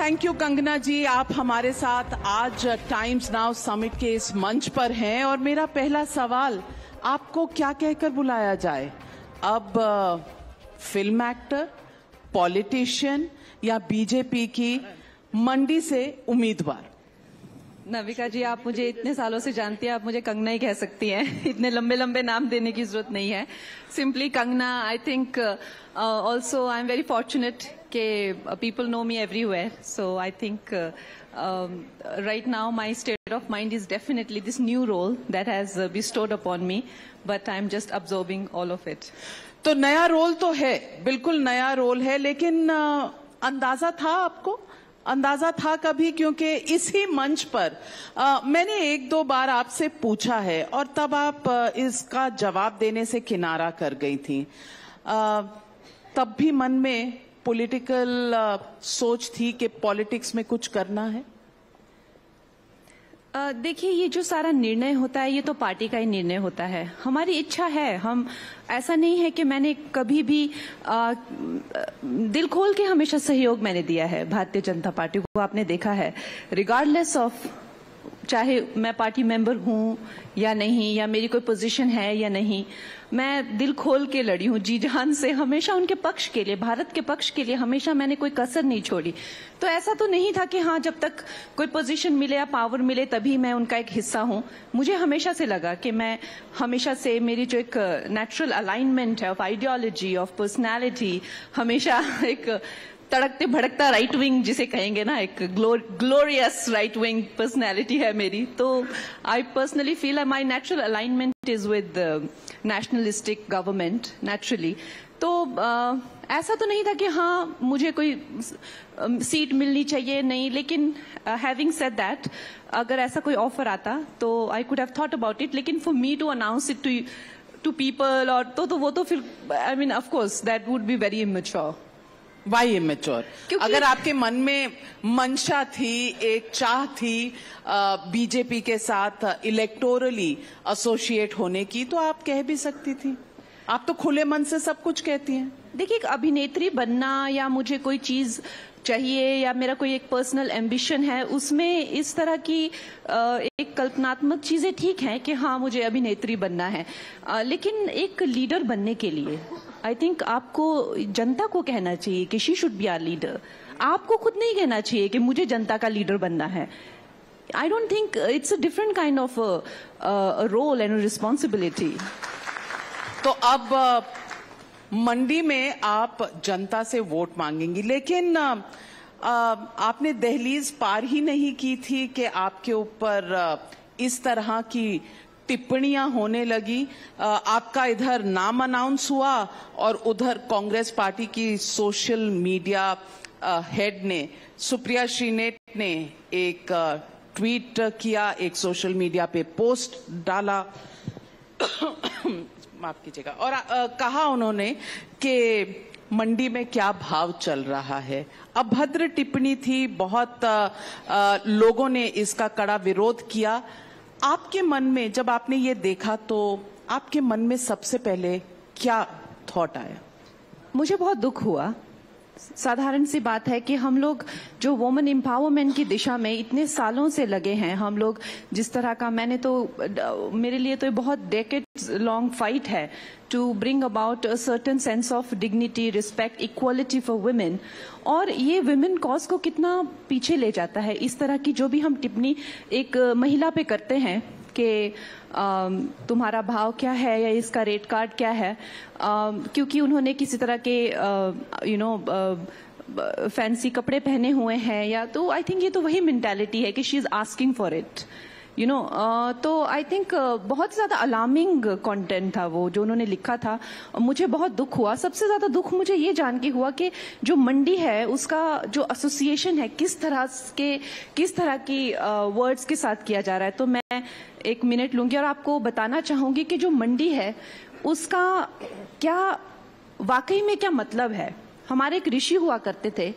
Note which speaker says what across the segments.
Speaker 1: Thank you Kangana जी, आप हमारे साथ आज टाइम्स नाउ समिट के इस मंच पर हैं और मेरा पहला सवाल, आपको क्या कहकर बुलाया जाए अब? फिल्म एक्टर, पॉलिटिशियन या बीजेपी की मंडी से उम्मीदवार?
Speaker 2: नविका जी, आप मुझे इतने सालों से जानती हैं, आप मुझे कंगना ही कह सकती हैं। इतने लंबे लंबे नाम देने की जरूरत नहीं है, simply Kangana. I think also I am very fortunate के people know me everywhere, so I think right now my state of mind is definitely this new role that has bestowed upon me, but I'm just absorbing all of it.
Speaker 1: तो नया role तो है, बिल्कुल नया role है, लेकिन अंदाजा था आपको? अंदाजा था कभी? क्योंकि इसी मंच पर मैंने एक दो बार आपसे पूछा है और तब आप इसका जवाब देने से किनारा कर गई थी। तब भी मन में पॉलिटिकल सोच थी कि पॉलिटिक्स में कुछ करना है?
Speaker 2: देखिए, ये जो सारा निर्णय होता है ये तो पार्टी का ही निर्णय होता है। हमारी इच्छा है, हम ऐसा नहीं है कि मैंने कभी भी दिल खोल के हमेशा सहयोग मैंने दिया है भारतीय जनता पार्टी को। आपने देखा है, रिगार्डलेस ऑफ चाहे मैं पार्टी मेंबर हूं या नहीं, या मेरी कोई पोजीशन है या नहीं, मैं दिल खोल के लड़ी हूं, जी जान से, हमेशा उनके पक्ष के लिए, भारत के पक्ष के लिए हमेशा मैंने कोई कसर नहीं छोड़ी। तो ऐसा तो नहीं था कि हाँ, जब तक कोई पोजीशन मिले या पावर मिले तभी मैं उनका एक हिस्सा हूं। मुझे हमेशा से लगा कि मैं हमेशा से, मेरी जो एक नेचुरल अलाइनमेंट है ऑफ आइडियोलॉजी, ऑफ पर्सनैलिटी, हमेशा एक तड़कते भड़कता राइट विंग जिसे कहेंगे ना, एक ग्लोरियस राइट विंग पर्सनैलिटी है मेरी। तो I personally feel my natural alignment is with nationalistic government naturally. तो ऐसा तो नहीं था कि हाँ मुझे कोई सीट मिलनी चाहिए, नहीं। लेकिन हैविंग सेड दैट, अगर ऐसा कोई ऑफर आता तो I could have thought about it, लेकिन for me to announce it to people और तो वो तो फिर I mean of course that would be very immature.
Speaker 1: Why immature? अगर आपके मन में मंशा थी, एक चाह थी बीजेपी के साथ इलेक्टोरली एसोसिएट होने की, तो आप कह भी सकती थी। आप तो खुले मन से सब कुछ कहती हैं।
Speaker 2: देखिए, एक अभिनेत्री बनना या मुझे कोई चीज चाहिए या मेरा कोई एक पर्सनल एम्बिशन है, उसमें इस तरह की एक कल्पनात्मक चीजें ठीक हैं कि हाँ मुझे अभिनेत्री बनना है, लेकिन एक लीडर बनने के लिए आई थिंक आपको जनता को कहना चाहिए कि she should be our leader. आपको खुद नहीं कहना चाहिए कि मुझे जनता का लीडर बनना है। I don't think it's a different kind of role and responsibility.
Speaker 1: तो अब मंडी में आप जनता से वोट मांगेंगी, लेकिन आपने दहलीज पार ही नहीं की थी कि आपके ऊपर इस तरह की टिप्पणियां होने लगी। आपका इधर नाम अनाउंस हुआ और उधर कांग्रेस पार्टी की सोशल मीडिया हेड ने, सुप्रिया श्रीनेत ने एक ट्वीट किया, एक सोशल मीडिया पे पोस्ट डाला माफ कीजिएगा, और कहा उन्होंने कि मंडी में क्या भाव चल रहा है। अभद्र टिप्पणी थी, बहुत लोगों ने इसका कड़ा विरोध किया। आपके मन में जब आपने ये देखा तो आपके मन में सबसे पहले क्या थॉट आया?
Speaker 2: मुझे बहुत दुख हुआ। साधारण सी बात है कि हम लोग जो वुमेन एम्पावरमेंट की दिशा में इतने सालों से लगे हैं, हम लोग जिस तरह का, मैंने तो, मेरे लिए तो बहुत डेकेड्स लॉन्ग फाइट है to bring about a certain sense of dignity, respect, equality for women. और ये वुमेन कॉज को कितना पीछे ले जाता है। इस तरह की जो भी हम टिप्पणी एक महिला पे करते हैं कि तुम्हारा भाव क्या है या इसका रेट कार्ड क्या है, क्योंकि उन्होंने किसी तरह के फैंसी कपड़े पहने हुए हैं, या तो आई थिंक ये तो वही मेंटालिटी है कि she is asking for it, तो आई थिंक बहुत ज्यादा अलार्मिंग कंटेंट था वो जो उन्होंने लिखा था। मुझे बहुत दुख हुआ। सबसे ज्यादा दुख मुझे ये जान के हुआ कि जो मंडी है उसका जो एसोसिएशन है किस तरह की वर्ड्स के साथ किया जा रहा है। तो मैं एक मिनट लूंगी और आपको बताना चाहूंगी कि जो मंडी है उसका क्या वाकई में क्या मतलब है। हमारे एक ऋषि हुआ करते थे,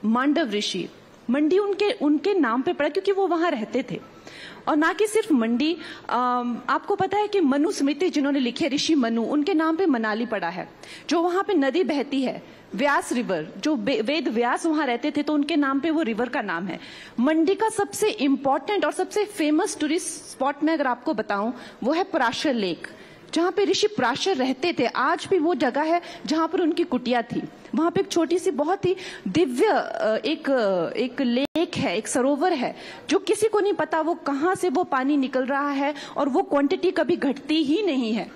Speaker 2: मांडव ऋषि। मंडी उनके नाम पे पड़ा क्योंकि वो वहां रहते थे। और ना कि सिर्फ मंडी, आपको पता है कि मनु स्मृति जिन्होंने लिखी है, ऋषि मनु, उनके नाम पे मनाली पड़ा है। जो वहां पे नदी बहती है व्यास रिवर, जो वेद व्यास वहां रहते थे तो उनके नाम पे वो रिवर का नाम है। मंडी का सबसे इंपॉर्टेंट और सबसे फेमस टूरिस्ट स्पॉट में अगर आपको बताऊं वो है पराशर लेक, जहां पे ऋषि पराशर रहते थे। आज भी वो जगह है जहां पर उनकी कुटिया थी। वहां पे एक छोटी सी बहुत ही दिव्य एक लेक है, एक सरोवर है, जो किसी को नहीं पता वो कहां से वो पानी निकल रहा है, और वो क्वांटिटी कभी घटती ही नहीं है।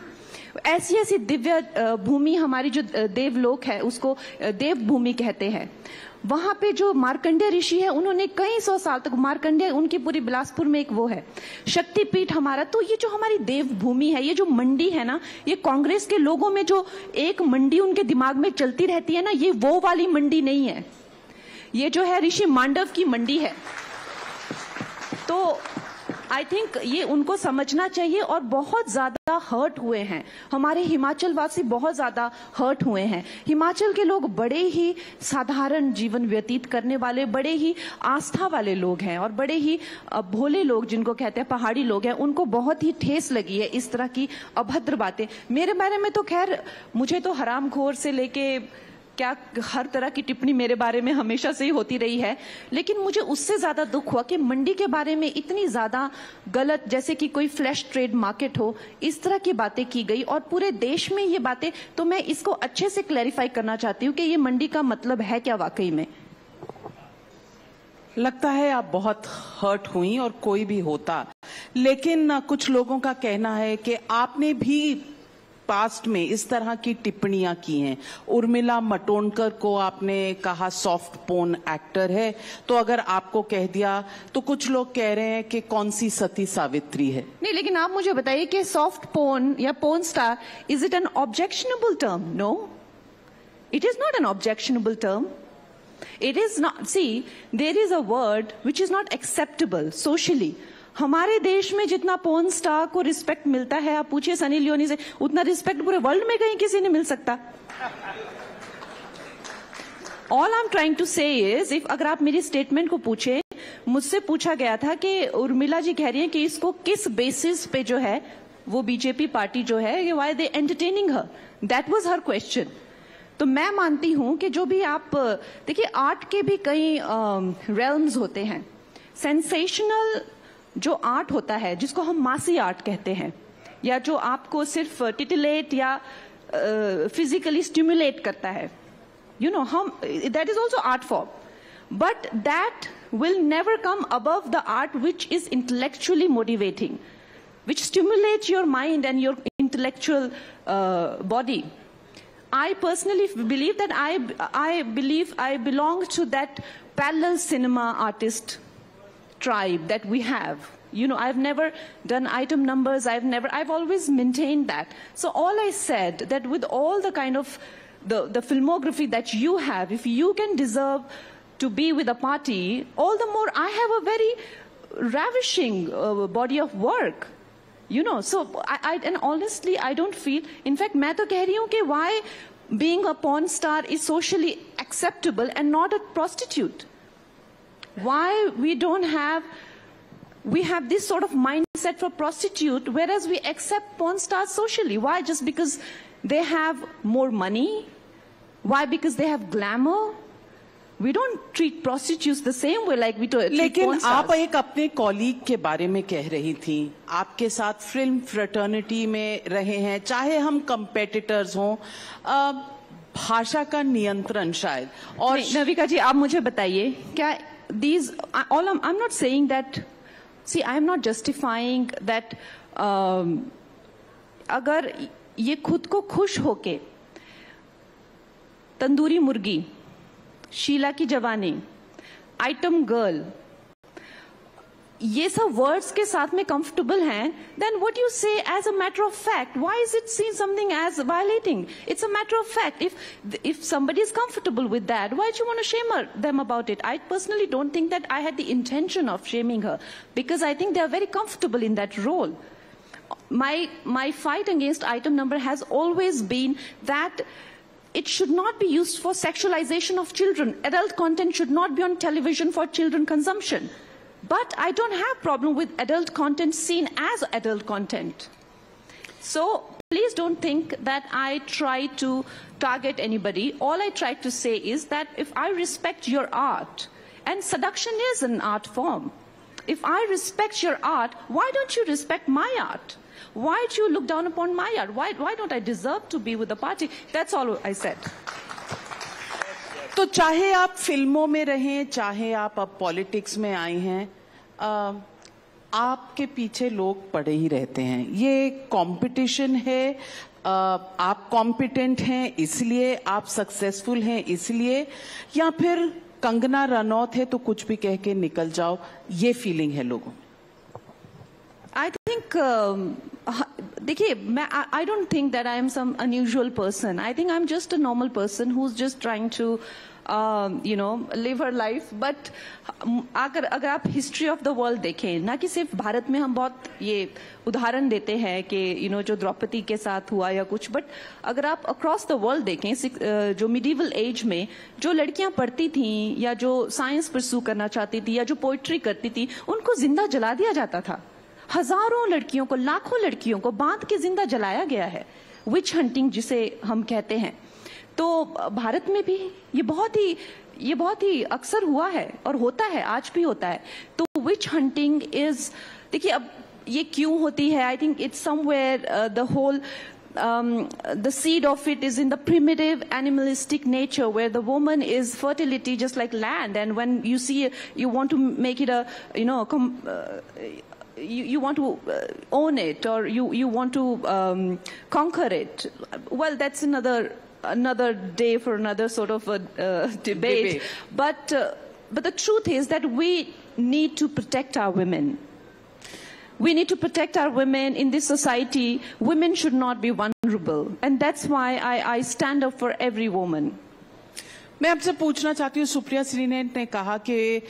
Speaker 2: ऐसी ऐसी दिव्य भूमि हमारी जो देवलोक है उसको देव भूमि कहते हैं। वहां पे जो मार्कंडेय ऋषि है उन्होंने कई सौ साल तक, मार्कंडेय उनकी पूरी बिलासपुर में एक वो है शक्तिपीठ हमारा। तो ये जो हमारी देव भूमि है, ये जो मंडी है ना, ये कांग्रेस के लोगों में जो एक मंडी उनके दिमाग में चलती रहती है ना, ये वो वाली मंडी नहीं है। ये जो है ऋषि मांडव की मंडी है। तो आई थिंक ये उनको समझना चाहिए। और बहुत ज्यादा हर्ट हुए हैं हमारे हिमाचल वासी, बहुत ज्यादा हर्ट हुए हैं। हिमाचल के लोग बड़े ही साधारण जीवन व्यतीत करने वाले, बड़े ही आस्था वाले लोग हैं, और बड़े ही भोले लोग जिनको कहते हैं पहाड़ी लोग हैं। उनको बहुत ही ठेस लगी है इस तरह की अभद्र बातें। मेरे बारे में तो खैर, मुझे तो हरामखोर से लेके क्या हर तरह की टिप्पणी मेरे बारे में हमेशा से ही होती रही है, लेकिन मुझे उससे ज्यादा दुख हुआ कि मंडी के बारे में इतनी ज्यादा गलत, जैसे कि कोई फ्लैश ट्रेड मार्केट हो, इस तरह की बातें की गई, और पूरे देश में ये बातें। तो मैं इसको अच्छे से क्लैरिफाई करना चाहती हूँ कि ये मंडी का मतलब है क्या वाकई में।
Speaker 1: लगता है आप बहुत हर्ट हुई, और कोई भी होता, लेकिन कुछ लोगों का कहना है कि आपने भी पास्ट में इस तरह की टिप्पणियां की हैं। उर्मिला मातोंडकर को आपने कहा सॉफ्ट पोर्न एक्टर है, तो अगर आपको कह दिया तो कुछ लोग कह रहे हैं कि कौन सी सती सावित्री है।
Speaker 2: नहीं, लेकिन आप मुझे बताइए कि सॉफ्ट पोर्न या porn star, is it an objectionable term? No, it is not an objectionable term. It is not, see, there is a word which is not acceptable socially. हमारे देश में जितना पोर्न स्टार को respect मिलता है, आप पूछिए सनी लियोनी से, उतना रिस्पेक्ट पूरे वर्ल्ड में कहीं किसी ने मिल सकता. All I'm trying to say is, if अगर आप मेरी स्टेटमेंट को पूछे, मुझसे पूछा गया था कि उर्मिला जी कह रही हैं कि इसको किस बेसिस पे जो है वो बीजेपी पार्टी जो है, why they entertaining her? That was her question. तो मैं मानती हूं कि जो भी आप देखिए, आर्ट के भी कई रेल्म्स होते हैं. सेंसेशनल जो आर्ट होता है, जिसको हम मासी आर्ट कहते हैं, या जो आपको सिर्फ टिटिलेट या फिजिकली स्टिमुलेट करता है, you know, that is also art form, but that will never come above the art which is intellectually motivating, which stimulates your mind and your intellectual body. I personally believe that I belong to that parallel cinema artist tribe that we have. You know, I've never done item numbers. I've always maintained that. So all I said that with all the kind of the filmography that you have, if you can deserve to be with a party, all the more I have a very ravishing body of work. You know, so and honestly, I don't feel, in fact, मैं तो कह रही हूँ कि why being a porn star is socially acceptable and not a prostitute? Why we have this sort of mindset for prostitute, whereas we accept porn stars socially? Why? Just because they have more money? Why? Because they have glamour? We don't treat prostitutes the same way like we treat porn stars.
Speaker 1: लेकिन आप एक अपने colleague के बारे में कह रही थी, आपके साथ फिल्म फ्रेटर्निटी में रहे हैं, चाहे हम कंपेटिटर्स हों, भाषा का नियंत्रण शायद. और
Speaker 2: नविका जी, आप मुझे बताइए, क्या these all I'm not saying that, see, I am not justifying that अगर ये खुद को खुश होके तंदूरी मुर्गी, शीला की जवानी, आइटम गर्ल, ये सब वर्ड्स के साथ में कंफर्टेबल हैं, then what you say as a matter of fact, why is it seen something as violating? It's a matter of fact. If somebody is comfortable with that, why do you want to shame them about it? I personally don't think that I had the intention of shaming her, because I think they are very comfortable in that role. My fight against item number has always been that it should not be used for sexualization of children. Adult content should not be on television for children consumption. But I don't have problem with adult content seen as adult content. So please don't think that I try to target anybody. All I try to say is that if I respect your art, and seduction is an art form, if I respect your art, why don't you respect my art? Why do you look down upon my art? Why don't I deserve to be with the party? That's all I said.
Speaker 1: तो चाहे आप फिल्मों में रहें, चाहे आप अब politics में आई हैं, आपके पीछे लोग पड़े ही रहते हैं. ये कंपटीशन है. आप कॉम्पिटेंट हैं इसलिए, आप सक्सेसफुल हैं इसलिए, या फिर कंगना रनौत है तो कुछ भी कह के निकल जाओ, ये फीलिंग है लोगों?
Speaker 2: I think, देखिए, I don't think that I am some unusual person. I think I'm just a normal person who's just trying to, live her life. But अगर आप history of the world देखें, ना कि सिर्फ भारत में हम बहुत ये उदाहरण देते हैं कि जो द्रौपदी के साथ हुआ या कुछ, बट अगर आप across the world देखें, जो medieval age में जो लड़कियां पढ़ती थीं या जो साइंस परस्यू करना चाहती थी या जो पोइट्री करती थी, उनको जिंदा जला दिया जाता था. हजारों लड़कियों को, लाखों लड़कियों को बांध के जिंदा जलाया गया है. विच हंटिंग जिसे हम कहते हैं. तो भारत में भी ये बहुत ही अक्सर हुआ है और होता है, आज भी होता है. तो विच हंटिंग इज, देखिए अब ये क्यों होती है, I think it's somewhere the whole the seed of it is in the primitive animalistic nature where the woman is fertility just like land, and when you see you want to make it a you want to own it, or you want to conquer it. Well, that's another day for another sort of a debate. But the truth is that we need to protect our women. We need to protect our women in this society. Women should not be vulnerable, and that's why I stand up for every woman.
Speaker 1: मैं आपसे पूछना चाहती हूँ, सुप्रिया श्रीनेत ने कहा कि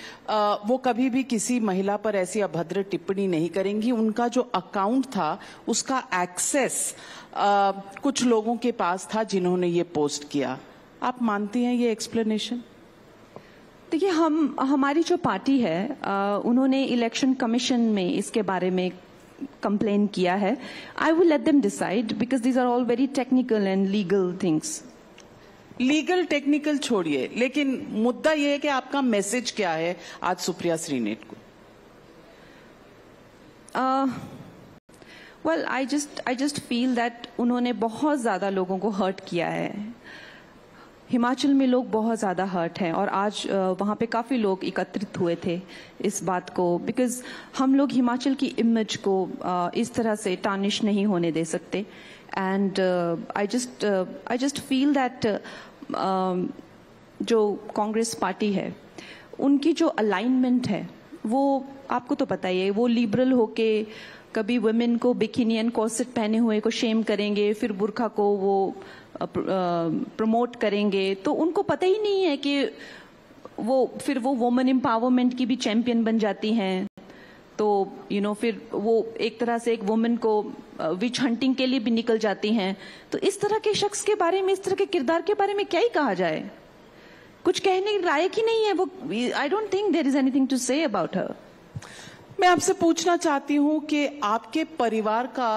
Speaker 1: वो कभी भी किसी महिला पर ऐसी अभद्र टिप्पणी नहीं करेंगी. उनका जो अकाउंट था उसका एक्सेस कुछ लोगों के पास था जिन्होंने ये पोस्ट किया. आप मानती हैं ये एक्सप्लेनेशन?
Speaker 2: देखिए, हमारी जो पार्टी है उन्होंने इलेक्शन कमीशन में इसके बारे में कंप्लेन किया है. I will let them decide because these are all very technical and legal things.
Speaker 1: Legal technical छोड़िए, लेकिन मुद्दा यह है कि आपका मैसेज क्या है आज सुप्रिया श्रीनेत को?
Speaker 2: Well, I just feel that उन्होंने बहुत ज्यादा लोगों को हर्ट किया है. हिमाचल में लोग बहुत ज्यादा हर्ट हैं और आज वहां पे काफी लोग एकत्रित हुए थे इस बात को, बिकॉज हम लोग हिमाचल की इमेज को इस तरह से टार्निश नहीं होने दे सकते. And I just feel that जो कांग्रेस पार्टी है उनकी जो अलाइनमेंट है वो आपको तो पता ही है. वो लिबरल होके कभी वुमेन को बिकिनी एंड कॉर्सेट पहने हुए को शेम करेंगे, फिर बुर्का को वो प्रमोट करेंगे. तो उनको पता ही नहीं है कि फिर वो वुमेन एम्पावरमेंट की भी चैंपियन बन जाती हैं. तो फिर वो एक तरह से एक वुमेन को विच हंटिंग के लिए भी निकल जाती हैं. तो इस तरह के शख्स के बारे में, इस तरह के किरदार के बारे में क्या ही कहा जाए. कुछ कहने लायक ही नहीं है वो. I don't think there is anything to say about her.
Speaker 1: मैं आपसे पूछना चाहती हूं कि आपके परिवार का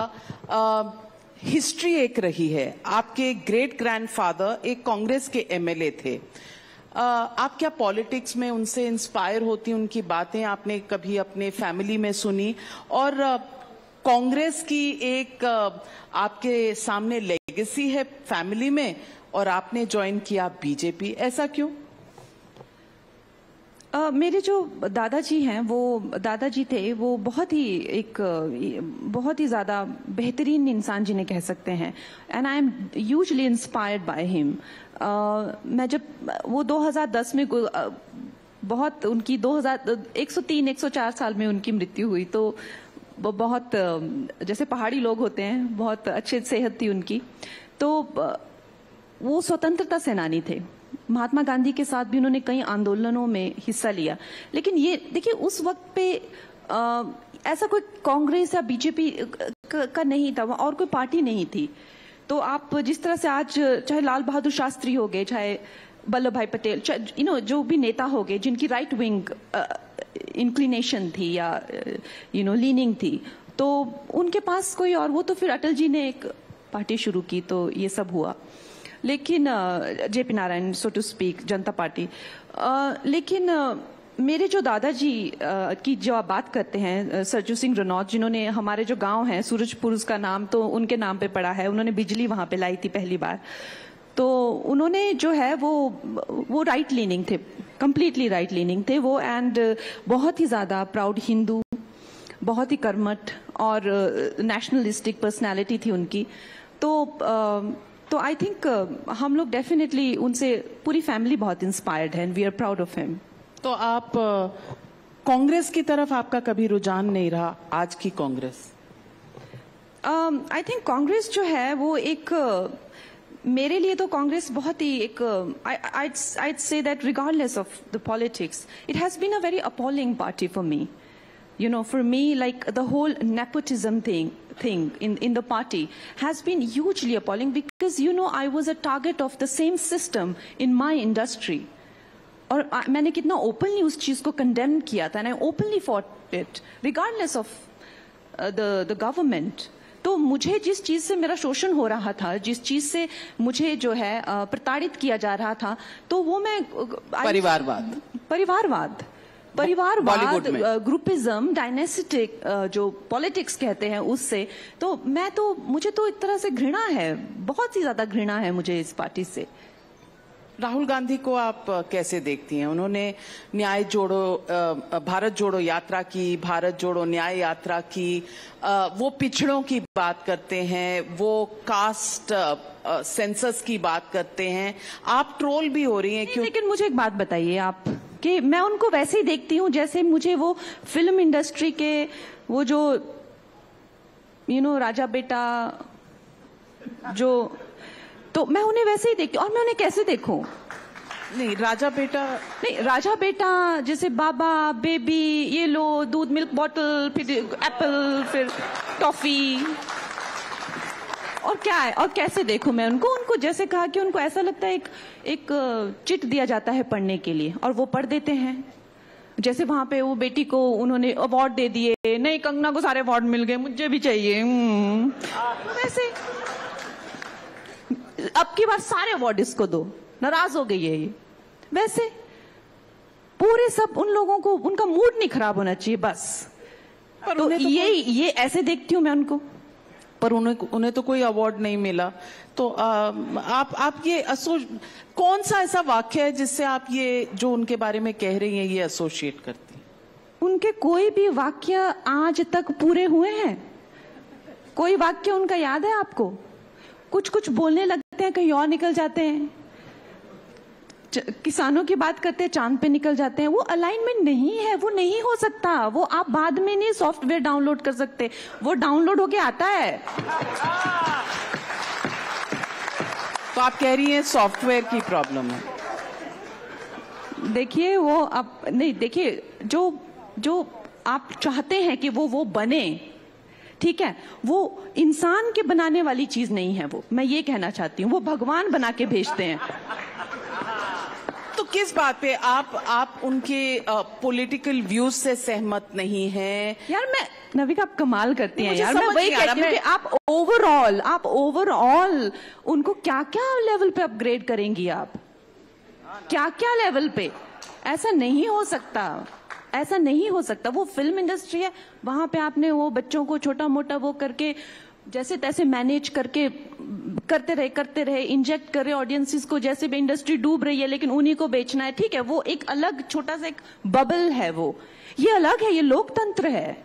Speaker 1: हिस्ट्री एक रही है. आपके ग्रेट ग्रैंडफादर एक कांग्रेस के एमएलए थे. आप क्या पॉलिटिक्स में उनसे इंस्पायर होती, उनकी बातें आपने कभी अपने फैमिली में सुनी? और कांग्रेस की एक आपके सामने लेगेसी है फैमिली में और आपने ज्वाइन किया बीजेपी, ऐसा क्यों?
Speaker 2: मेरे जो दादाजी हैं, वो दादाजी थे, वो बहुत ही ज्यादा बेहतरीन इंसान जिन्हें कह सकते हैं. And I M hugely inspired by him. मैं जब वो 2010 में बहुत उनकी 104 साल में उनकी मृत्यु हुई, तो बहुत जैसे पहाड़ी लोग होते हैं, बहुत अच्छी सेहत थी उनकी. तो वो स्वतंत्रता सेनानी थे. महात्मा गांधी के साथ भी उन्होंने कई आंदोलनों में हिस्सा लिया. लेकिन ये देखिए, उस वक्त पे ऐसा कोई कांग्रेस या बीजेपी का नहीं था, और कोई पार्टी नहीं थी. तो आप जिस तरह से आज चाहे लाल बहादुर शास्त्री हो गए, चाहे वल्लभ भाई पटेल, जो भी नेता हो गए जिनकी राइट विंग इंक्लिनेशन थी या लीनिंग थी, तो उनके पास कोई और, वो तो फिर अटल जी ने एक पार्टी शुरू की तो ये सब हुआ। लेकिन JP Narayan, so to speak, Janata Party. लेकिन मेरे जो दादाजी की जो आप बात करते हैं, सरजू सिंह रनौत, जिन्होंने हमारे जो गांव है सूरजपुर, उसका नाम तो उनके नाम पे पड़ा है, उन्होंने बिजली वहां पे लाई थी पहली बार। तो उन्होंने जो है वो राइट लीनिंग थे, कंप्लीटली राइट लीनिंग थे वो, एंड बहुत ही ज्यादा प्राउड हिंदू, बहुत ही कर्मठ और नेशनलिस्टिक पर्सनैलिटी थी उनकी। तो आई थिंक हम लोग डेफिनेटली उनसे, पूरी फैमिली बहुत इंस्पायर्ड है, and we are proud of him.
Speaker 1: तो आप कांग्रेस की तरफ आपका कभी रुझान नहीं रहा, आज की कांग्रेस?
Speaker 2: आई थिंक कांग्रेस जो है वो एक, मेरे लिए तो कांग्रेस बहुत ही एक, I'd say that regardless of the politics, it has been a very appalling party for me. You know, for me, like the whole nepotism thing in the party has been hugely appalling, because you know I was a target of the same system in my industry. और मैंने कितना openly उस चीज को condemn किया था, and I openly fought it regardless of the government. तो मुझे जिस चीज से मेरा शोषण हो रहा था, जिस चीज से मुझे जो है प्रताड़ित किया जा रहा था, तो वो मैं परिवारवाद, ग्रुपिज्म, डायनेस्टिक जो पॉलिटिक्स कहते हैं, उससे तो मुझे तो एक तरह से घृणा है, बहुत ही ज्यादा घृणा है मुझे इस पार्टी से।
Speaker 1: राहुल गांधी को आप कैसे देखती हैं? उन्होंने न्याय जोड़ो, भारत जोड़ो यात्रा की, भारत जोड़ो न्याय यात्रा की, वो पिछड़ों की बात करते हैं, वो कास्ट सेंसस की बात करते हैं, आप ट्रोल भी हो रही हैं क्यों?
Speaker 2: लेकिन मुझे एक बात बताइए आप, कि मैं उनको वैसे ही देखती हूँ जैसे मुझे वो फिल्म इंडस्ट्री के वो जो राजा बेटा जो, तो मैं उन्हें वैसे ही देखती हूँ। और मैं उन्हें कैसे देखूं?
Speaker 1: नहीं, राजा बेटा
Speaker 2: जैसे बाबा, बेबी, ये लो दूध, मिल्क बॉटल, फिर एप्पल, फिर टॉफी, और क्या है? और कैसे देखूं मैं उनको जैसे कहा कि उनको ऐसा लगता है एक चिट दिया जाता है पढ़ने के लिए, और वो पढ़ देते हैं। जैसे वहां पे वो बेटी को उन्होंने अवार्ड दे दिए, नहीं कंगना को सारे अवार्ड मिल गए, मुझे भी चाहिए, वैसे अब की बार सारे अवार्ड इसको दो, नाराज हो गई है ये। वैसे पूरे सब उन लोगों को, उनका मूड नहीं खराब होना चाहिए बस। तो ये ऐसे देखती हूं मैं उनको।
Speaker 1: पर उन्हें तो कोई अवार्ड नहीं मिला। तो आप ये कौन सा ऐसा वाक्य है जिससे आप ये जो उनके बारे में कह रही हैं ये एसोसिएट करती हैं?
Speaker 2: उनके कोई भी वाक्य आज तक पूरे हुए हैं? कोई वाक्य उनका याद है आपको? कुछ बोलने लगते हैं, कहीं और निकल जाते हैं। किसानों की बात करते हैं, चांद पे निकल जाते हैं। वो अलाइनमेंट नहीं है, वो नहीं हो सकता। वो आप बाद में नहीं सॉफ्टवेयर डाउनलोड कर सकते, वो डाउनलोड होके आता है।
Speaker 1: तो आप कह रही हैं सॉफ्टवेयर की प्रॉब्लम है?
Speaker 2: देखिए वो आप नहीं, देखिए जो आप चाहते हैं कि वो बने, ठीक है, वो इंसान के बनाने वाली चीज नहीं है। वो मैं ये कहना चाहती हूँ, वो भगवान बना के भेजते हैं।
Speaker 1: तो किस बात पे आप उनके पॉलिटिकल व्यूज से सहमत नहीं हैं?
Speaker 2: यार मैं नविका, आप कमाल करती हैं यार। मैं वही कहती हूँ कि आप ओवरऑल उनको क्या क्या लेवल पे अपग्रेड करेंगी आप, क्या क्या लेवल पे? ऐसा नहीं हो सकता, ऐसा नहीं हो सकता। वो फिल्म इंडस्ट्री है, वहां पे आपने वो बच्चों को छोटा मोटा वो करके जैसे तैसे मैनेज करके करते रहे, इंजेक्ट कर रहे ऑडियंसेस को, जैसे भी इंडस्ट्री डूब रही है लेकिन उन्हीं को बेचना है, ठीक है। वो एक अलग छोटा सा एक बबल है, वो ये अलग है, ये लोकतंत्र है।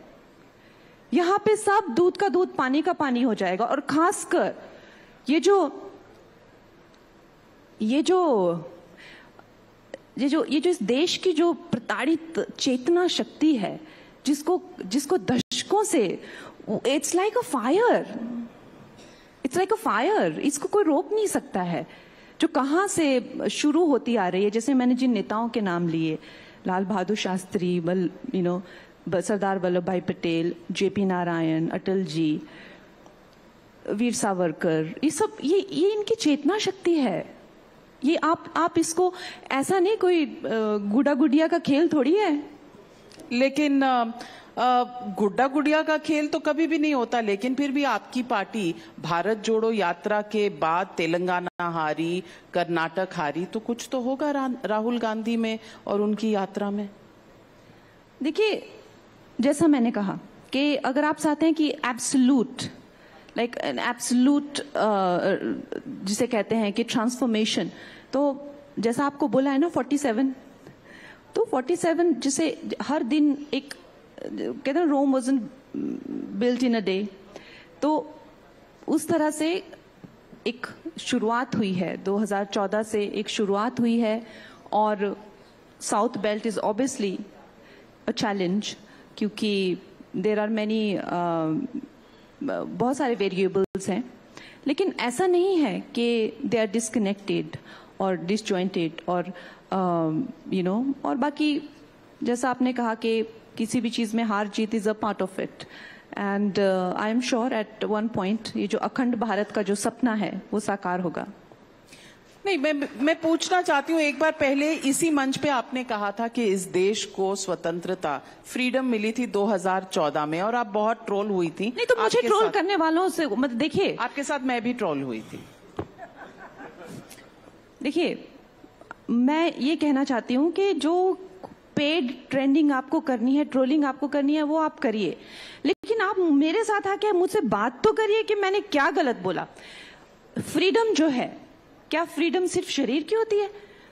Speaker 2: यहाँ पे सब दूध का दूध, पानी का पानी हो जाएगा। और खासकर ये जो इस देश की जो प्रताड़ित चेतना शक्ति है, जिसको दशकों से, इट्स लाइक अ फायर, इसको कोई रोक नहीं सकता है। जो कहां से शुरू होती आ रही है, जैसे मैंने जिन नेताओं के नाम लिए, लाल बहादुर शास्त्री, सरदार वल्लभ भाई पटेल, जेपी नारायण, अटल जी, वीर सावरकर, ये सब ये इनकी चेतना शक्ति है। ये आप इसको ऐसा नहीं, कोई गुड़ा गुडिया का खेल थोड़ी है।
Speaker 1: लेकिन गुड्डा गुड़िया का खेल तो कभी भी नहीं होता, लेकिन फिर भी आपकी पार्टी भारत जोड़ो यात्रा के बाद तेलंगाना हारी, कर्नाटक हारी, तो कुछ तो होगा राहुल गांधी में और उनकी यात्रा में।
Speaker 2: देखिए, जैसा मैंने कहा कि अगर आप चाहते हैं कि एब्सोल्यूट लाइक एन एब्सोल्यूट जिसे कहते हैं कि ट्रांसफॉर्मेशन, तो जैसा आपको बोला है ना 47, तो 47 जिसे हर दिन एक कहते हैं Rome wasn't built in a day, तो उस तरह से एक शुरुआत हुई है 2014 से, एक शुरुआत हुई है। और south belt is obviously a challenge, क्योंकि देर आर मैनी बहुत सारे वेरिएबल्स हैं, लेकिन ऐसा नहीं है कि दे आर डिस्कनेक्टेड और डिसजॉइंटेड और और बाकी जैसा आपने कहा कि किसी भी चीज में हार जीत is a part of it, and I am sure at one point ये जो अखंड भारत का जो सपना है वो साकार होगा।
Speaker 1: नहीं, मैं पूछना चाहती हूँ, एक बार पहले इसी मंच पे आपने कहा था कि इस देश को स्वतंत्रता, फ्रीडम मिली थी 2014 में, और आप बहुत ट्रोल हुई थी।
Speaker 2: नहीं तो मुझे ट्रोल करने वालों से मतलब देखिए,
Speaker 1: आपके साथ मैं भी ट्रोल हुई थी।
Speaker 2: देखिए, मैं ये कहना चाहती हूँ कि जो पेड ट्रेंडिंग आपको करनी है, ट्रोलिंग आपको करनी है, वो आप करिए, लेकिन आप मेरे साथ आके मुझसे बात तो करिए कि मैंने क्या गलत बोला। फ्रीडम जो है, क्या फ्रीडम सिर्फ शरीर की होती है?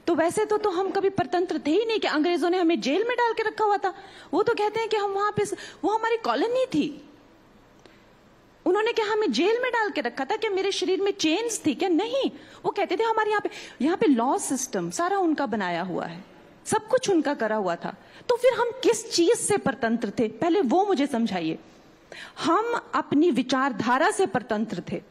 Speaker 2: तो वैसे तो हम कभी परतंत्र थे ही नहीं कि अंग्रेजों ने हमें जेल में डाल के रखा हुआ था। वो तो कहते हैं कि हम वहां पे, वो हमारी कॉलोनी थी, उन्होंने क्या हमें जेल में डाल के रखा था? क्या मेरे शरीर में चेन्स थी क्या? नहीं, वो कहते थे हमारे यहाँ पे लॉ सिस्टम सारा उनका बनाया हुआ है, सब कुछ उनका करा हुआ था। तो फिर हम किस चीज से परतंत्र थे, पहले वो मुझे समझाइए। हम अपनी विचारधारा से परतंत्र थे,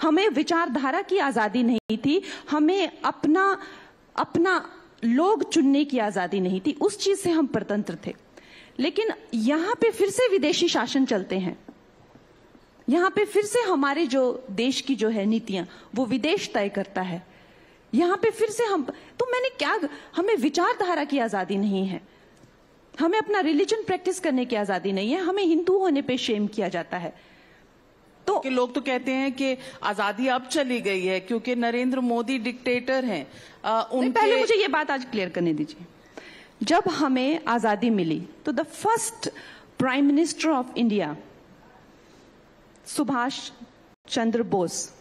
Speaker 2: हमें विचारधारा की आजादी नहीं थी, हमें अपना लोग चुनने की आजादी नहीं थी, उस चीज से हम परतंत्र थे। लेकिन यहां पे फिर से विदेशी शासन चलते हैं, यहां पे फिर से हमारे जो देश की जो है नीतियां वो विदेश तय करता है। यहां पे फिर से हमें विचारधारा की आजादी नहीं है, हमें अपना रिलीजन प्रैक्टिस करने की आजादी नहीं है, हमें हिंदू होने पे शेम किया जाता है। तो
Speaker 1: कि लोग तो कहते हैं कि आजादी अब चली गई है क्योंकि नरेंद्र मोदी डिक्टेटर हैं।
Speaker 2: पहले मुझे ये बात आज क्लियर करने दीजिए। जब हमें आजादी मिली तो the first prime minister of India Subhash Chandra Bose,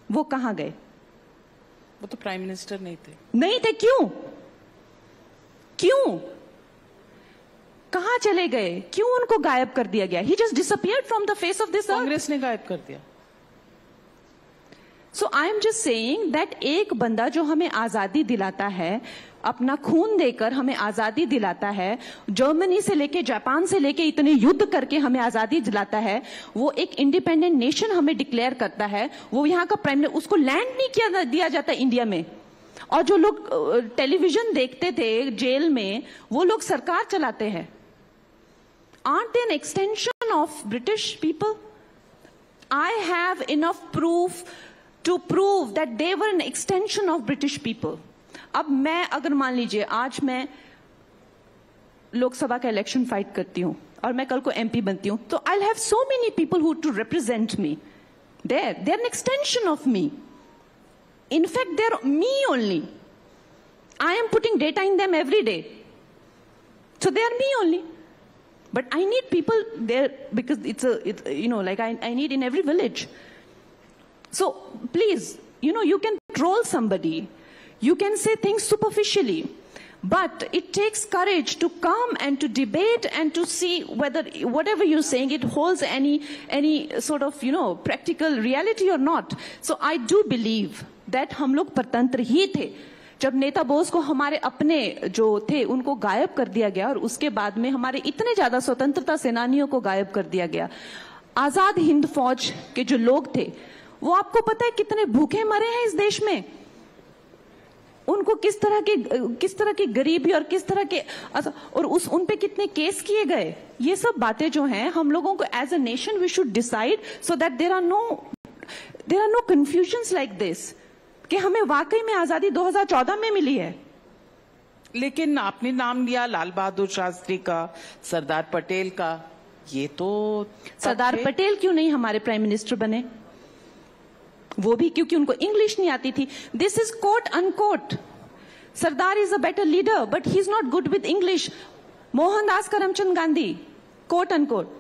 Speaker 2: वो कहां गए?
Speaker 1: वो तो प्राइम मिनिस्टर नहीं थे।
Speaker 2: क्यों कहां चले गए? क्यों उनको गायब कर दिया गया? He just disappeared from the face of this earth.
Speaker 1: Congress ने गायब कर दिया।
Speaker 2: So I am just saying that एक बंदा जो हमें आजादी दिलाता है, अपना खून देकर हमें आजादी दिलाता है, जर्मनी से लेके जापान से लेके इतने युद्ध करके हमें आजादी दिलाता है, वो एक इंडिपेंडेंट नेशन हमें डिक्लेयर करता है, वो यहाँ का प्राइम मिनिस्टर, उसको लैंड नहीं दिया जाता इंडिया में। और जो लोग टेलीविजन देखते थे जेल में, वो लोग सरकार चलाते हैं। Aren't they an extension of British people? I have enough proof to prove that they were an extension of British people. अब मैं अगर मान लीजिए आज मैं लोकसभा का इलेक्शन फाइट करती हूँ और मैं कल को एमपी बनती हूँ, तो I'll have so many people who to represent me. They're an extension of me. In fact, they're me only. I am putting data in them every day. So they are me only. But I need people there because I need in every village. So please, you can troll somebody, you can say things superficially, but it takes courage to come and to debate and to see whether whatever you're saying, it holds any sort of, practical reality or not. So I do believe that हम लोग परतंत्र ही थे जब नेता बोस को हमारे अपने जो थे उनको गायब कर दिया गया, और उसके बाद में हमारे इतने ज्यादा स्वतंत्रता सेनानियों को गायब कर दिया गया। आजाद हिंद फौज के जो लोग थे, वो आपको पता है कितने भूखे मरे हैं इस देश में? उनको किस तरह की गरीबी और किस तरह के और उन पे कितने केस किए गए? ये सब बातें जो हैं हम लोगों को as a nation we should decide so that there are no confusions like this कि हमें वाकई में आजादी 2014 में मिली है।
Speaker 1: लेकिन आपने नाम लिया लाल बहादुर शास्त्री का, सरदार पटेल का, ये तो
Speaker 2: सरदार पटेल क्यों नहीं हमारे प्राइम मिनिस्टर बने? वो भी क्योंकि उनको इंग्लिश नहीं आती थी। This is quote unquote. Sardar is a better leader but he is not good with English. Mohandas Karamchand Gandhi, quote unquote.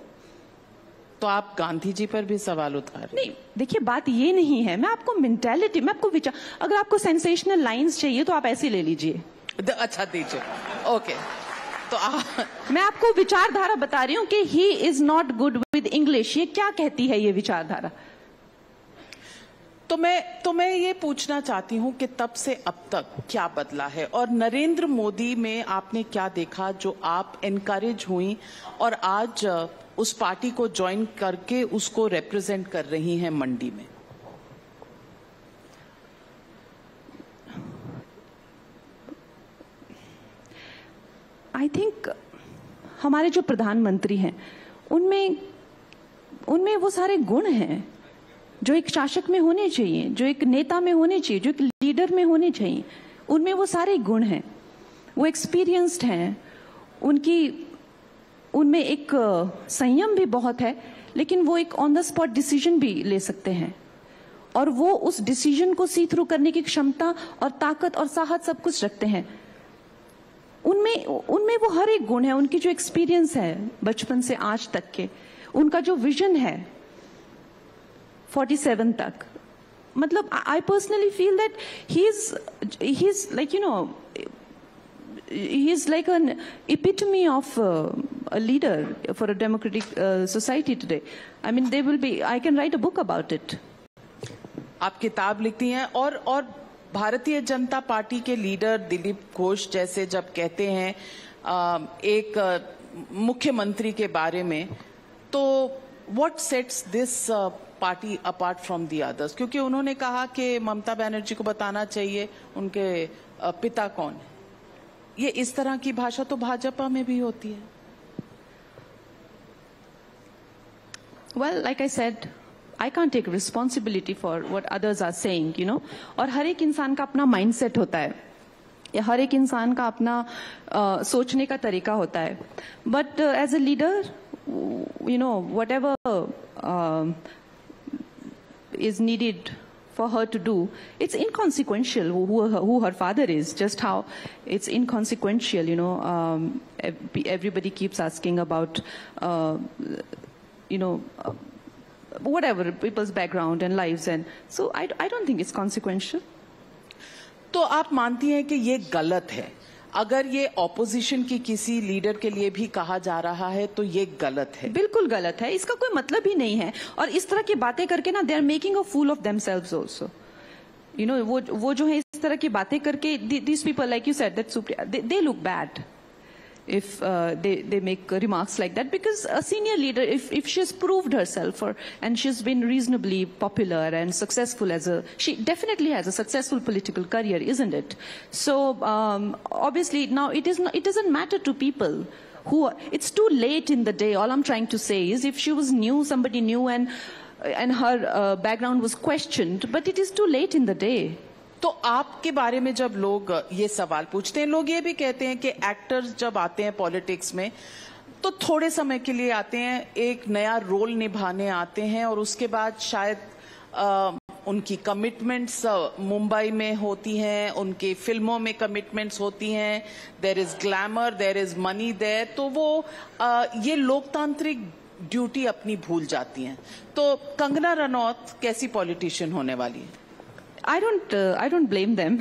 Speaker 1: तो आप गांधी जी पर भी सवाल उठा रहे?
Speaker 2: नहीं, देखिए बात ये नहीं है। मैं आपको मेंटालिटी, मैं आपको विचार, अगर आपको सेंसेशनल लाइंस चाहिए तो आप ऐसे ले लीजिए।
Speaker 1: अच्छा दीजिए, ओके। तो
Speaker 2: मैं आपको विचारधारा बता रही हूँ कि he is not good with English. ये क्या कहती है ये विचारधारा?
Speaker 1: तो मैं ये पूछना चाहती हूँ कि तब से अब तक क्या बदला है, और नरेंद्र मोदी में आपने क्या देखा जो आप एनकरेज हुई और आज उस पार्टी को ज्वाइन करके उसको रिप्रेजेंट कर रही हैं मंडी में?
Speaker 2: आई थिंक हमारे जो प्रधानमंत्री हैं उनमें वो सारे गुण हैं जो एक शासक में होने चाहिए, जो एक नेता में होने चाहिए, जो एक लीडर में होने चाहिए। उनमें वो सारे गुण हैं। वो एक्सपीरियंस्ड हैं, उनमें एक संयम भी बहुत है, लेकिन वो एक ऑन द स्पॉट डिसीजन भी ले सकते हैं, और वो उस डिसीजन को सी थ्रू करने की क्षमता और ताकत और साहस सब कुछ रखते हैं। उनमें वो हर एक गुण है। उनकी जो एक्सपीरियंस है बचपन से आज तक के, उनका जो विजन है 47 तक, मतलब I personally feel that he is like he is like an epitome of a leader for a democratic society today. I mean, I can write a book about it.
Speaker 1: आप किताब लिखती हैं, और भारतीय जनता पार्टी के leader Dilip Ghosh जैसे जब कहते हैं एक मुख्यमंत्री के बारे में, तो what sets this party apart from the others? क्योंकि उन्होंने कहा कि ममता बनर्जी को बताना चाहिए उनके पिता कौन है। ये इस तरह की भाषा तो भाजपा में भी होती है।
Speaker 2: Well, like I said, I can't take responsibility for what others are saying, you know. और हर एक इंसान का अपना माइंडसेट होता है, या हर एक इंसान का अपना सोचने का तरीका होता है। But as a leader, you know, whatever is needed for her to do, it's inconsequential who her father is, just how it's inconsequential, you know. Everybody keeps asking about, you know, whatever people's background and lives, and so I don't think it's consequential.
Speaker 1: तो आप मानती हैं कि ये गलत है? अगर ये ऑपोजिशन की किसी लीडर के लिए भी कहा जा रहा है तो ये गलत है? बिल्कुल
Speaker 2: गलत है, इसका कोई मतलब ही नहीं है। और इस तरह की बातें करके ना, they are making a fool of themselves also, you know. वो जो है इस तरह की बातें करके, these people like you said that Supriya, they look bad if they make remarks like that, because a senior leader, if she's proved herself and she's been reasonably popular and successful she definitely has a successful political career, isn't it? So obviously now it doesn't matter to people it's too late in the day. All I'm trying to say is, if she was new, somebody new, and her background was questioned, but it is too late in the day.
Speaker 1: तो आपके बारे में जब लोग ये सवाल पूछते हैं, लोग ये भी कहते हैं कि एक्टर्स जब आते हैं पॉलिटिक्स में तो थोड़े समय के लिए आते हैं, एक नया रोल निभाने आते हैं, और उसके बाद शायद उनकी कमिटमेंट्स मुंबई में होती हैं, उनकी फिल्मों में कमिटमेंट्स होती हैं, there is glamour, there is money there, तो वो ये लोकतांत्रिक ड्यूटी अपनी भूल जाती हैं। तो कंगना रनौत कैसी पॉलिटिशियन होने वाली है?
Speaker 2: I don't blame them.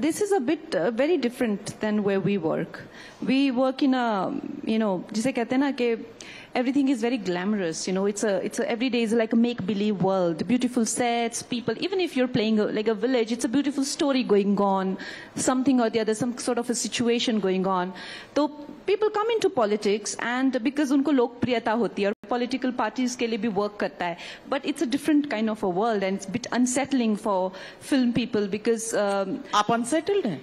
Speaker 2: This is a bit very different than where we work. We work in a, you know, जिसे कहते हैं ना कि everything is very glamorous, you know. It's a every day is like a make-believe world. Beautiful sets, people. Even if you're playing like a village, it's a beautiful story going on, something or the other, some sort of a situation going on. So people come into politics, and because उनको लोकप्रियता होती है और political parties के लिए भी work करता है, but it's a different kind of a world, and it's a bit unsettling for film people because
Speaker 1: आप unsettled हैं?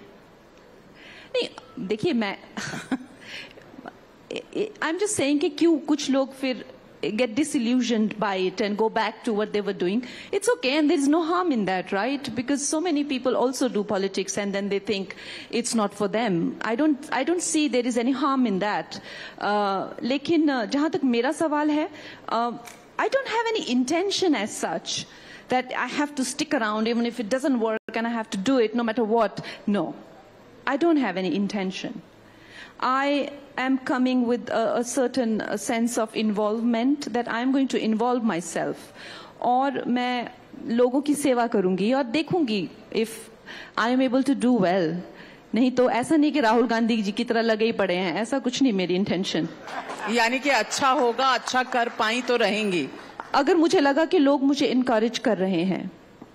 Speaker 2: नहीं, देखिए मैं I'm just saying कि क्यों कुछ लोग फिर get disillusioned by it and go back to what they were doing, it's okay, and there's no harm in that, right? Because so many people also do politics and then they think it's not for them. I don't see there is any harm in that. लेकिन जहाँ तक मेरा सवाल है, I don't have any intention as such that I have to stick around even if it doesn't work and I have to do it no matter what. No, I don't have any intention. I am coming with a certain sense of involvement that I am going to involve myself. और मैं लोगों की सेवा करूंगी और देखूंगी if I am able to do well. नहीं तो ऐसा नहीं कि राहुल गांधी जी की तरह लगे ही पड़े हैं, ऐसा कुछ नहीं मेरी इंटेंशन.
Speaker 1: यानी कि अच्छा होगा, अच्छा कर पाई तो रहेंगी.
Speaker 2: अगर मुझे लगा कि लोग मुझे इनकरेज कर रहे हैं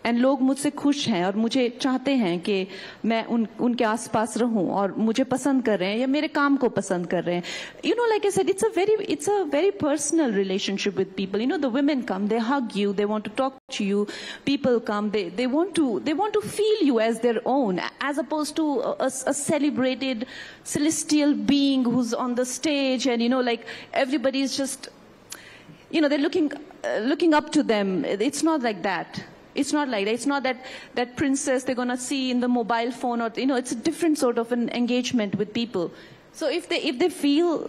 Speaker 2: एंड लोग मुझसे खुश हैं और मुझे चाहते हैं कि मैं उनके आसपास रहूं और मुझे पसंद कर रहे हैं या मेरे काम को पसंद कर रहे हैं, you know, like I said, it's a very personal relationship with people. You know, the women come, they hug you, they want to talk to you. People come, they want to feel you as their own, as opposed to a celebrated celestial being who's on the stage and, you know, like everybody is just, you know, they're looking up to them. It's not like that. It's not like that. It's not that princess they're gonna see in the mobile phone, or, you know, it's a different sort of an engagement with people. So if they feel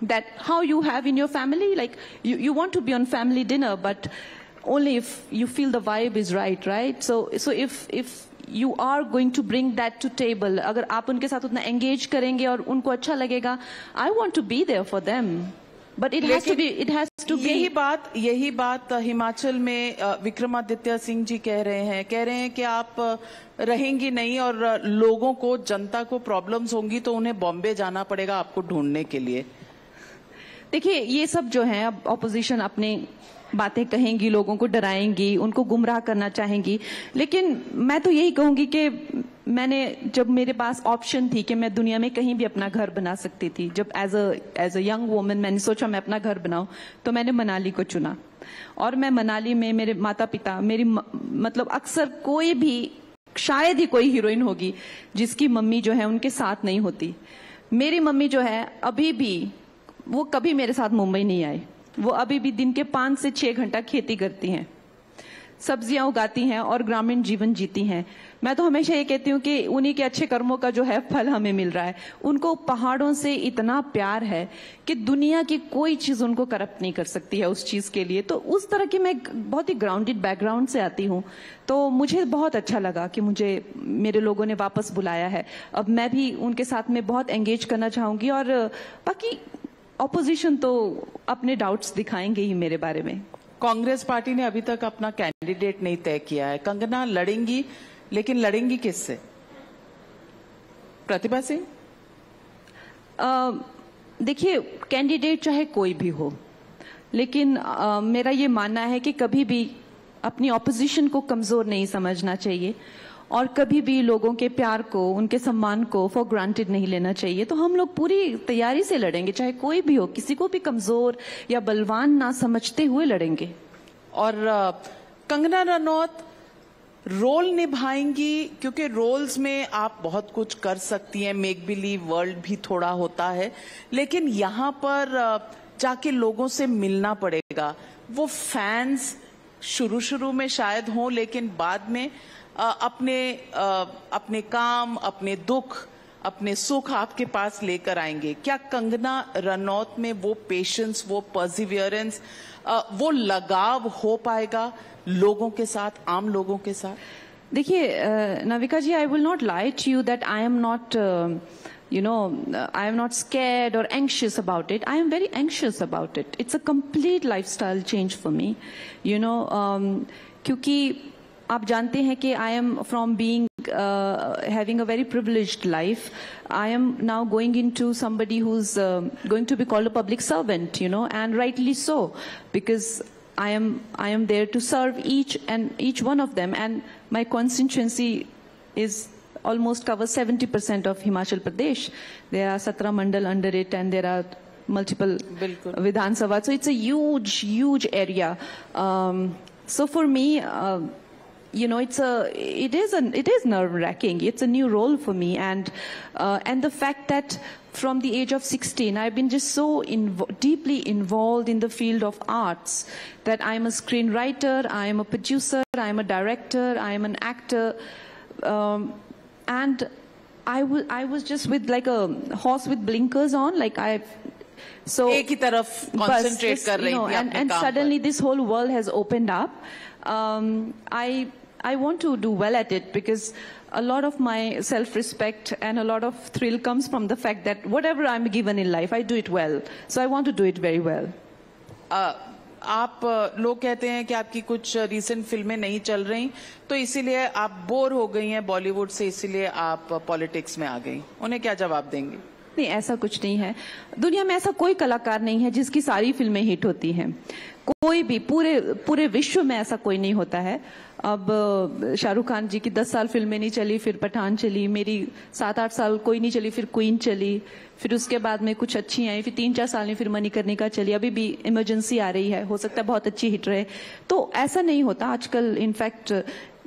Speaker 2: that how you have in your family, like you want to be on family dinner, but only if you feel the vibe is right? So if you are going to bring that to table, अगर आप उनके साथ उतना engage करेंगे और उनको अच्छा लगेगा, I want to be there for them. But it has to be.
Speaker 1: यही बात हिमाचल में विक्रमादित्य सिंह जी कह रहे हैं कि आप रहेंगी नहीं और लोगों को, जनता को प्रॉब्लम्स होंगी तो उन्हें बॉम्बे जाना पड़ेगा आपको ढूंढने के लिए.
Speaker 2: देखिए, ये सब जो है अब ऑपोजिशन अपने बातें कहेंगी, लोगों को डराएंगी, उनको गुमराह करना चाहेंगी, लेकिन मैं तो यही कहूंगी कि जब मेरे पास ऑप्शन थी कि मैं दुनिया में कहीं भी अपना घर बना सकती थी, जब एज अ यंग वुमन मैंने सोचा मैं अपना घर बनाऊं, तो मैंने मनाली को चुना. और मैं मनाली में मेरे माता पिता, मेरी मतलब अक्सर कोई भी, शायद ही कोई हीरोइन होगी जिसकी मम्मी जो है उनके साथ नहीं होती. मेरी मम्मी जो है अभी भी, वो कभी मेरे साथ मुंबई नहीं आई. वो अभी भी दिन के 5 से 6 घंटा खेती करती हैं, सब्जियां उगाती हैं और ग्रामीण जीवन जीती हैं. मैं तो हमेशा ये कहती हूँ कि उन्हीं के अच्छे कर्मों का जो है फल हमें मिल रहा है. उनको पहाड़ों से इतना प्यार है कि दुनिया की कोई चीज उनको करप्ट नहीं कर सकती है उस चीज के लिए. तो उस तरह की मैं बहुत ही ग्राउंडेड बैकग्राउंड से आती हूँ, तो मुझे बहुत अच्छा लगा कि मुझे मेरे लोगों ने वापस बुलाया है. अब मैं भी उनके साथ में बहुत एंगेज करना चाहूंगी और बाकी ऑपोजिशन तो अपने डाउट्स दिखाएंगे ही मेरे बारे में.
Speaker 1: कांग्रेस पार्टी ने अभी तक अपना कैंडिडेट नहीं तय किया है. कंगना लड़ेंगी, लेकिन लड़ेंगी किससे? प्रतिभा सिंह?
Speaker 2: देखिए, कैंडिडेट चाहे कोई भी हो, लेकिन मेरा ये मानना है कि कभी भी अपनी ऑपोजिशन को कमजोर नहीं समझना चाहिए और कभी भी लोगों के प्यार को, उनके सम्मान को फॉर ग्रांटेड नहीं लेना चाहिए. तो हम लोग पूरी तैयारी से लड़ेंगे, चाहे कोई भी हो, किसी को भी कमजोर या बलवान ना समझते हुए लड़ेंगे.
Speaker 1: और कंगना रनौत रोल निभाएंगी, क्योंकि रोल्स में आप बहुत कुछ कर सकती हैं, मेक बिलीव वर्ल्ड भी थोड़ा होता है, लेकिन यहाँ पर जाके लोगों से मिलना पड़ेगा. वो फैंस शुरू में शायद हों, लेकिन बाद में अपने काम, अपने दुख, अपने सुख आपके पास लेकर आएंगे. क्या कंगना रनौत में वो पेशेंस, वो परसिवियरेंस, वो लगाव हो पाएगा लोगों के साथ, आम लोगों के साथ?
Speaker 2: देखिए Navika ji, I will not lie to you that I am not I am not scared or anxious about it. I am very anxious about it. It's a complete lifestyle change for me, क्योंकि आप जानते हैं कि I am from being having a very privileged life. I am now going into somebody who's going to be called a public servant, and rightly so, because I am there to serve each one of them, and my constituency is almost covers 70% of Himachal Pradesh. There are 17 mandal under it, and there are multiple Vidhan Sabha. So it's a huge area. So for me, it is nerve-wracking. It's a new role for me, and the fact that from the age of 16, I've been just so deeply involved in the field of arts that I'm a screenwriter, I am a producer, I am a director, I am an actor, and I was just with like a horse with blinkers on, like so
Speaker 1: एक ही तरफ concentrate कर रही थी अपने
Speaker 2: and
Speaker 1: काम
Speaker 2: suddenly this whole world has opened up. I want to do well at it because a lot of my self-respect and a lot of thrill comes from the fact that whatever I'm given in life, I do it well. So I want to do it very well.
Speaker 1: आप लोग कहते हैं कि आपकी कुछ recent फिल्में नहीं चल रही, तो इसीलिए आप बोर हो गई हैं बॉलीवुड से, इसीलिए आप पॉलिटिक्स में आ गई. उन्हें क्या जवाब देंगे?
Speaker 2: नहीं, ऐसा कुछ नहीं है. दुनिया में ऐसा कोई कलाकार नहीं है जिसकी सारी फिल्में हिट होती हैं. कोई भी पूरे विश्व में ऐसा कोई नहीं होता है. अब शाहरुख खान जी की 10 साल फिल्में नहीं चली, फिर पठान चली, मेरी 7-8 साल कोई नहीं चली, फिर क्वीन चली, फिर उसके बाद में कुछ अच्छी आई, फिर 3-4 साल में फिर मणिकर्णिका चली, अभी भी इमरजेंसी आ रही है, हो सकता है बहुत अच्छी हिट रहे. तो ऐसा नहीं होता. आजकल इनफैक्ट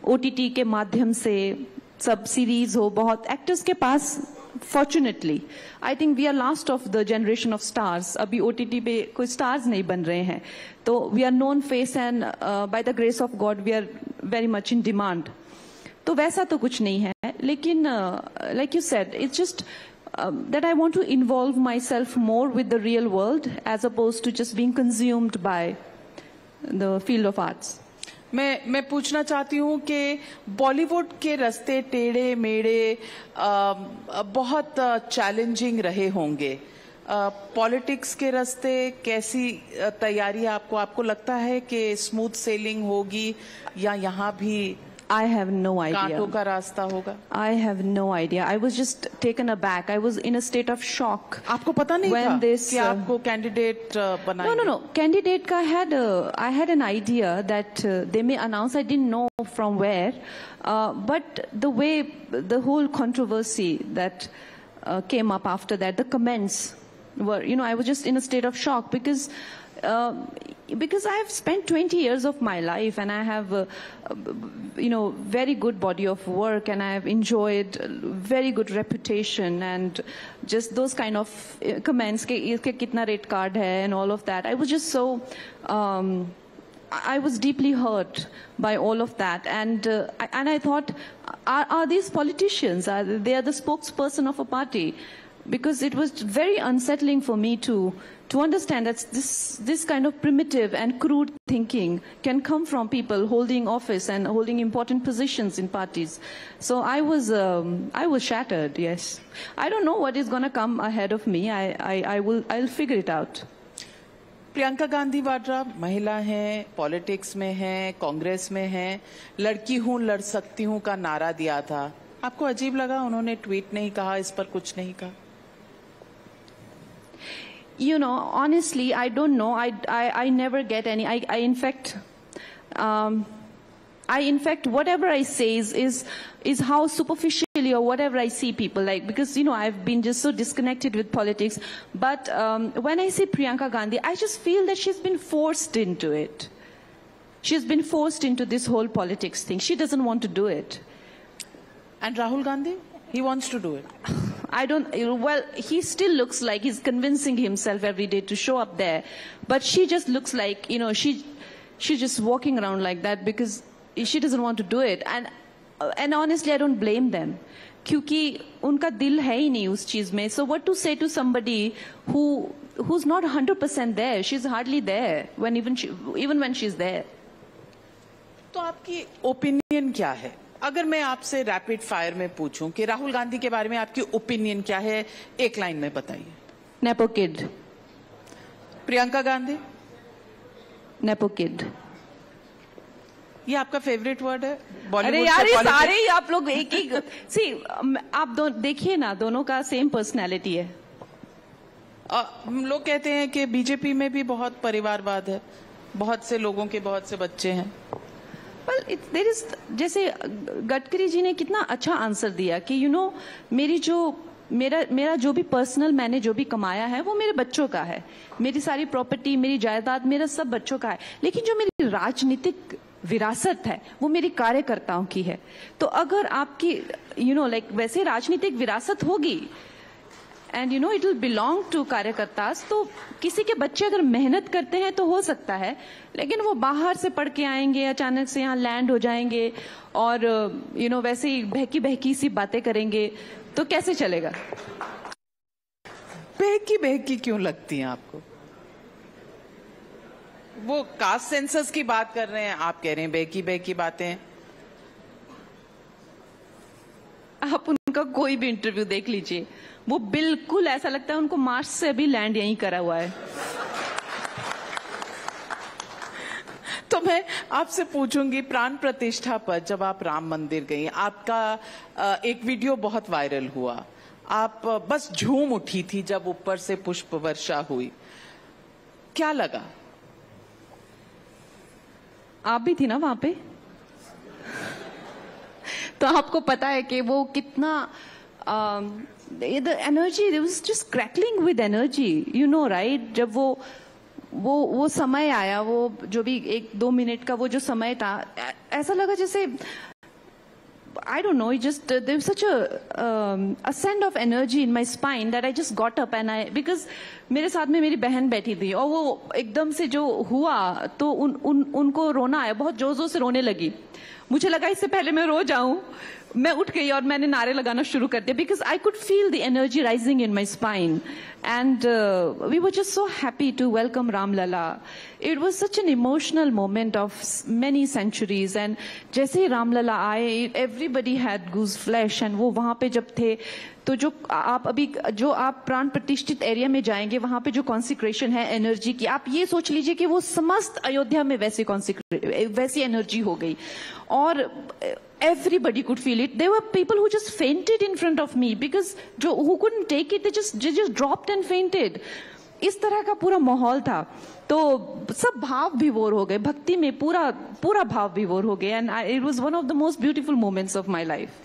Speaker 2: OTT के माध्यम से सब सीरीज हो, बहुत एक्टर्स के पास fortunately I think we are last of the generation of stars. अभी OTT पे कोई स्टार्स नहीं बन रहे हैं, तो we are known face and by the grace of God we are very much in demand. तो वैसा तो कुछ नहीं है, लेकिन like you said, it's just that I want to involve myself more with the real world as opposed to just being consumed by the field of arts.
Speaker 1: मैं पूछना चाहती हूँ कि बॉलीवुड के रास्ते टेढ़े मेढ़े बहुत चैलेंजिंग रहे होंगे. पॉलिटिक्स के रास्ते कैसी तैयारी है आपको लगता है कि स्मूथ सेलिंग होगी या यहाँ भी
Speaker 2: I have no idea.
Speaker 1: कांटों का रास्ता होगा?
Speaker 2: I have no idea. I was just taken aback. I was in a state of shock.
Speaker 1: आपको पता नहीं
Speaker 2: when
Speaker 1: था
Speaker 2: this,
Speaker 1: कि आपको कैंडिडेट बनाएंगे?
Speaker 2: No. Candidate का I had an idea that they may announce. I didn't know from where, but the way the whole controversy that came up after that, the comments were, I was just in a state of shock because I have spent 20 years of my life and I have, very good body of work and I have enjoyed very good reputation and just those kind of comments ke iske kitna rate card hai and all of that. I was just so, I was deeply hurt by all of that and I thought, are these politicians? They are the spokesperson of a party. Because it was very unsettling for me to understand that this kind of primitive and crude thinking can come from people holding office and holding important positions in parties. So I was shattered. Yes, I don't know what is going to come ahead of me. I'll figure it out.
Speaker 1: Priyanka Gandhi Vadra महिला हैं, politics में हैं, कांग्रेस में हैं, लड़की हूं लड़ सकती हूं का नारा दिया था. आपको अजीब लगा? उन्होंने ट्वीट नहीं कहा, इस पर कुछ नहीं कहा?
Speaker 2: Honestly, I don't know. I never get any. I in fact, whatever I say is how superficially or whatever I see people like, because I've been just so disconnected with politics. But when I see Priyanka Gandhi, I just feel that she's been forced into it. She's been forced into this whole politics thing. She doesn't want to do it.
Speaker 1: And Rahul Gandhi, he wants to do it.
Speaker 2: Well, he still looks like he's convincing himself every day to show up there. But she just looks like, she's just walking around like that because she doesn't want to do it. And honestly, I don't blame them. क्योंकि उनका दिल है ही नहीं उस चीज में. So what to say to somebody who's not 100% there? She's hardly there even when she's there.
Speaker 1: तो आपकी ओपिनियन क्या है? अगर मैं आपसे रैपिड फायर में पूछूं कि राहुल गांधी के बारे में आपकी ओपिनियन क्या है, एक लाइन में बताइए.
Speaker 2: Nepo kid.
Speaker 1: Priyanka Gandhi?
Speaker 2: Nepo kid.
Speaker 1: ये आपका फेवरेट वर्ड है?
Speaker 2: अरे यार, ये सारे ही आप लोग एक ही आप देखिए ना, दोनों का सेम पर्सनैलिटी है.
Speaker 1: लोग कहते हैं कि बीजेपी में भी बहुत परिवारवाद है, बहुत से लोगों के बहुत से बच्चे हैं.
Speaker 2: Well, जैसे गडकरी जी ने कितना अच्छा आंसर दिया कि मेरा जो भी पर्सनल मैंने जो भी कमाया है वो मेरे बच्चों का है. मेरी सारी प्रॉपर्टी, मेरी जायदाद, मेरा सब बच्चों का है. लेकिन जो मेरी राजनीतिक विरासत है वो मेरी कार्यकर्ताओं की है. तो अगर आपकी लाइक वैसे राजनीतिक विरासत होगी, and you know it will belong to कार्यकर्तास। तो किसी के बच्चे अगर मेहनत करते हैं तो हो सकता है, लेकिन वो बाहर से पढ़ के आएंगे, अचानक से यहाँ लैंड हो जाएंगे और यू नो वैसे ही बहकी बहकी सी बातें करेंगे तो कैसे चलेगा?
Speaker 1: बहकी बहकी क्यों लगती हैं आपको? वो कास्ट सेंसस की बात कर रहे हैं, आप कह रहे हैं बहकी बहकी बातें।
Speaker 2: आप उनका कोई भी इंटरव्यू देख लीजिए, वो बिल्कुल ऐसा लगता है उनको मार्स से अभी लैंड यहीं करा हुआ है।
Speaker 1: तो मैं आपसे पूछूंगी, प्राण प्रतिष्ठा पर जब आप राम मंदिर गई, आपका एक वीडियो बहुत वायरल हुआ, आप बस झूम उठी थी जब ऊपर से पुष्प वर्षा हुई, क्या लगा?
Speaker 2: आप भी थी ना वहां पे, तो आपको पता है कि वो कितना the energy was just crackling with energy, you know right. जब वो समय आया, वो जो भी 1-2 मिनट का वो जो समय था, ऐसा लगा जैसे I don't know, it just there was such a ascent of energy in my spine that I just got up and because मेरे साथ में मेरी बहन बैठी थी और वो एकदम से जो हुआ तो उनको रोना आया, बहुत जोर जोर से रोने लगी। मुझे लगा इससे पहले मैं रो जाऊं, मैं उठ गई और मैंने नारे लगाना शुरू कर दिया because I could feel the energy rising in my spine and we were just so happy to welcome Ram Lalla. It was such an emotional moment of many centuries and जैसे ही राम लला आए everybody had goose flesh and वो वहां पे जब थे तो जो आप प्राण प्रतिष्ठित एरिया में जाएंगे वहां पे जो कॉन्सिक्रेशन है एनर्जी की, आप ये सोच लीजिए कि वो समस्त अयोध्या में वैसी एनर्जी हो गई और everybody could feel it. There were people who just fainted in front of me because who couldn't take it, they just dropped and fainted. इस तरह का पूरा माहौल था, तो सब भाव विभोर हो गए, भक्ति में पूरा भाव विभोर हो गए and it was one of the most beautiful moments of my life.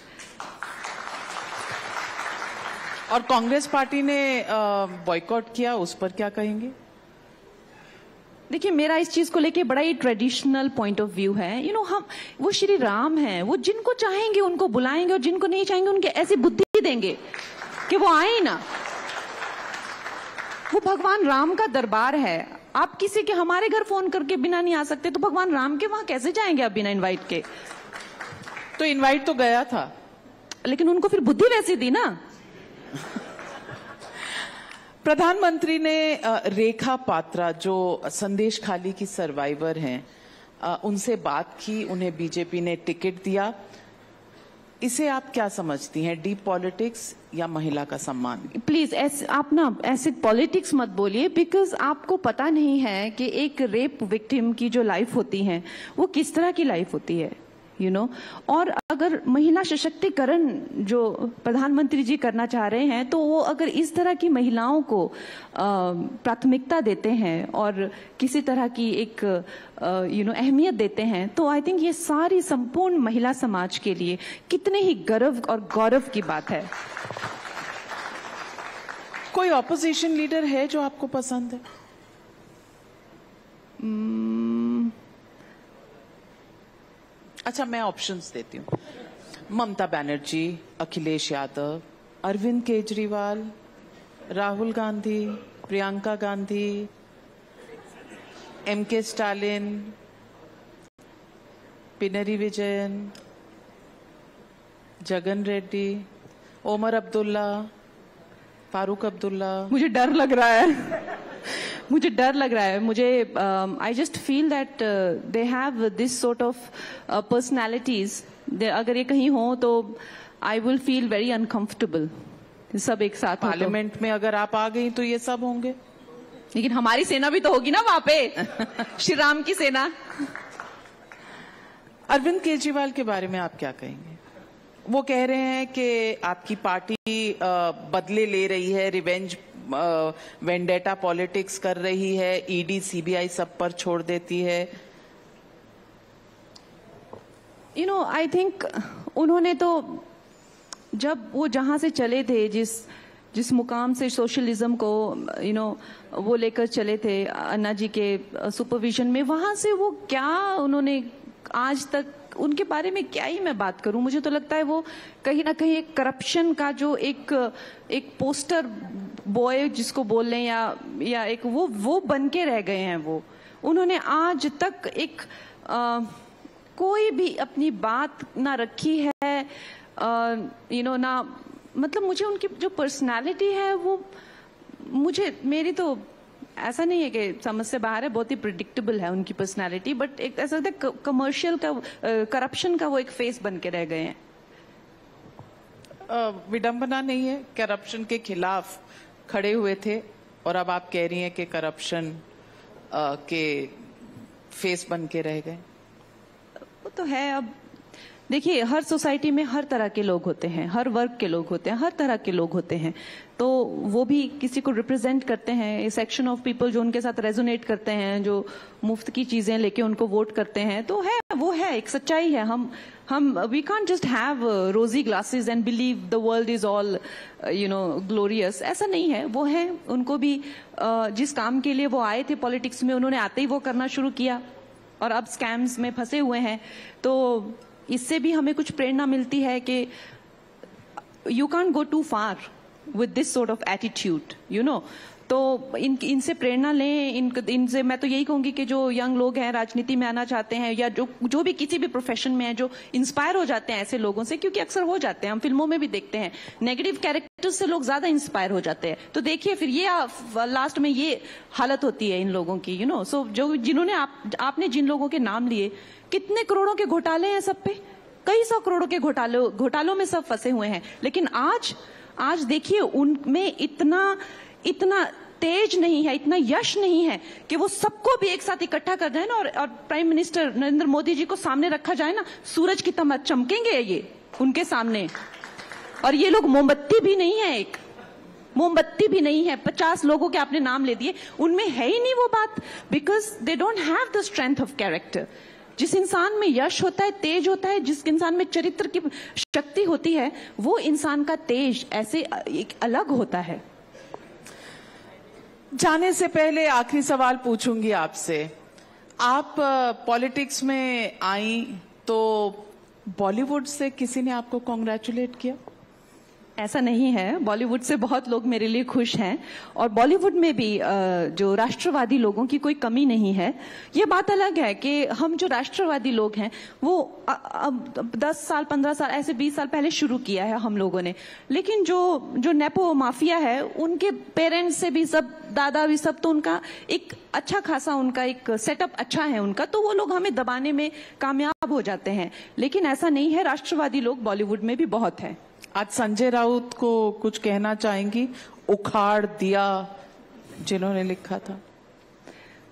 Speaker 1: और कांग्रेस पार्टी ने बॉयकॉट किया, उस पर क्या कहेंगे?
Speaker 2: देखिए, मेरा इस चीज को लेके बड़ा ही ट्रेडिशनल पॉइंट ऑफ व्यू है। यू नो, हम वो श्री राम हैं, वो जिनको चाहेंगे उनको बुलाएंगे और जिनको नहीं चाहेंगे उनके ऐसी बुद्धि देंगे कि वो आए ना। वो भगवान राम का दरबार है, आप किसी के हमारे घर फोन करके बिना नहीं आ सकते, तो भगवान राम के वहां कैसे जाएंगे आप बिना इनवाइट के?
Speaker 1: तो इनवाइट तो गया था,
Speaker 2: लेकिन उनको फिर बुद्धि वैसी दी ना।
Speaker 1: प्रधानमंत्री ने रेखा पात्रा जो संदेश खाली की सर्वाइवर हैं, उनसे बात की, उन्हें बीजेपी ने टिकट दिया। इसे आप क्या समझती हैं, डीप पॉलिटिक्स या महिला का सम्मान?
Speaker 2: प्लीज आप ना ऐसे पॉलिटिक्स मत बोलिए, बिकॉज आपको पता नहीं है कि एक रेप विक्टिम की जो लाइफ होती है वो किस तरह की लाइफ होती है, यू नो। और अगर महिला सशक्तिकरण जो प्रधानमंत्री जी करना चाह रहे हैं, तो वो अगर इस तरह की महिलाओं को प्राथमिकता देते हैं और किसी तरह की एक अहमियत देते हैं, तो आई थिंक ये सारी संपूर्ण महिला समाज के लिए कितने ही गर्व और गौरव की बात है।
Speaker 1: कोई ऑपोजिशन लीडर है जो आपको पसंद है? अच्छा, मैं ऑप्शंस देती हूँ। Mamata Banerjee, Akhilesh Yadav, Arvind Kejriwal, Rahul Gandhi, Priyanka Gandhi, MK Stalin, पिनरी Vijayan, Jagan Reddy, Omar Abdullah, Farooq Abdullah.
Speaker 2: मुझे डर लग रहा है मुझे डर लग रहा है। मुझे I just feel that they have this sort of personalities, अगर ये कहीं हो तो I will feel very uncomfortable. सब एक साथ
Speaker 1: पार्लियामेंट में अगर आप आ गई तो ये सब होंगे,
Speaker 2: लेकिन हमारी सेना भी तो होगी ना वहां पे श्री राम की सेना।
Speaker 1: अरविंद केजरीवाल के बारे में आप क्या कहेंगे? वो कह रहे हैं कि आपकी पार्टी बदले ले रही है, रिवेंज वेंडेटा पॉलिटिक्स कर रही है, ईडी सीबीआई सब पर छोड़ देती है।
Speaker 2: यू नो, आई थिंक उन्होंने तो जब वो जहां से चले थे, जिस मुकाम से सोशलिज्म को वो लेकर चले थे अन्ना जी के सुपरविजन में, वहां से वो क्या उन्होंने आज तक उनके बारे में क्या ही मैं बात करूं। मुझे तो लगता है वो कहीं ना कहीं एक करप्शन का जो एक पोस्टर बॉय जिसको बोल लें या एक वो बन के रह गए हैं। वो उन्होंने आज तक एक कोई भी अपनी बात ना रखी है, ना, मतलब मुझे उनकी जो पर्सनालिटी है वो मेरी तो ऐसा नहीं है कि समझ से बाहर है, बहुत ही प्रिडिक्टेबल है उनकी पर्सनालिटी, बट एक ऐसा लगता है कमर्शियल का करप्शन का वो एक फेस बन के रह गए हैं।
Speaker 1: विडंबना नहीं है, करप्शन के खिलाफ खड़े हुए थे और अब आप कह रही हैं कि करप्शन के फेस बन के रह गए।
Speaker 2: वो तो है। अब देखिए, हर सोसाइटी में हर तरह के लोग होते हैं, हर वर्ग के लोग होते हैं, हर तरह के लोग होते हैं, तो वो भी किसी को रिप्रेजेंट करते हैं। सेक्शन ऑफ पीपल जो उनके साथ रेजोनेट करते हैं, जो मुफ्त की चीजें लेके उनको वोट करते हैं, तो है, वो है, एक सच्चाई है। हम वी कांट जस्ट हैव रोजी glasses and believe the world is all glorious. ऐसा नहीं है, वो है। उनको भी जिस काम के लिए वो आए थे पॉलिटिक्स में, उन्होंने आते ही वो करना शुरू किया और अब स्कैम्स में फंसे हुए हैं। तो इससे भी हमें कुछ प्रेरणा मिलती है कि you can't go too far with this sort of attitude, तो इनसे प्रेरणा लें। इनसे मैं तो यही कहूंगी कि जो यंग लोग हैं, राजनीति में आना चाहते हैं, या जो भी किसी भी प्रोफेशन में है, जो इंस्पायर हो जाते हैं ऐसे लोगों से, क्योंकि अक्सर हो जाते हैं, हम फिल्मों में भी देखते हैं, नेगेटिव कैरेक्टर्स से लोग ज्यादा इंस्पायर हो जाते हैं। तो देखिए फिर ये लास्ट में ये हालत होती है इन लोगों की, सो जिन्होंने आपने जिन लोगों के नाम लिए, कितने करोड़ों के घोटाले हैं सब पे, कई सौ करोड़ों के घोटालों में सब फंसे हुए हैं। लेकिन आज देखिए उनमें इतना तेज नहीं है, इतना यश नहीं है कि वो सबको भी एक साथ इकट्ठा कर जाए ना, और प्राइम मिनिस्टर नरेंद्र मोदी जी को सामने रखा जाए ना, सूरज की तरह चमकेंगे ये उनके सामने। और ये लोग मोमबत्ती भी नहीं है, एक मोमबत्ती भी नहीं है। 50 लोगों के आपने नाम ले दिए, उनमें है ही नहीं वो बात, because they don't have the strength of character. जिस इंसान में यश होता है, तेज होता है, जिस इंसान में चरित्र की शक्ति होती है, वो इंसान का तेज ऐसे एक अलग होता है।
Speaker 1: जाने से पहले आखिरी सवाल पूछूंगी आपसे। आप पॉलिटिक्स में आई तो बॉलीवुड से किसी ने आपको कॉन्ग्रेचुलेट किया?
Speaker 2: ऐसा नहीं है, बॉलीवुड से बहुत लोग मेरे लिए खुश हैं, और बॉलीवुड में भी जो राष्ट्रवादी लोगों की कोई कमी नहीं है। ये बात अलग है कि हम जो राष्ट्रवादी लोग हैं वो 10 साल 15 साल ऐसे 20 साल पहले शुरू किया है हम लोगों ने, लेकिन जो नेपो माफिया है, उनके पेरेंट्स से भी सब, दादा भी सब, तो उनका एक अच्छा खासा उनका एक सेटअप अच्छा है उनका, तो वो लोग हमें दबाने में कामयाब हो जाते हैं। लेकिन ऐसा नहीं है, राष्ट्रवादी लोग बॉलीवुड में भी बहुत है।
Speaker 1: आज संजय राउत को कुछ कहना चाहेंगी? उखाड़ दिया जिन्होंने लिखा था।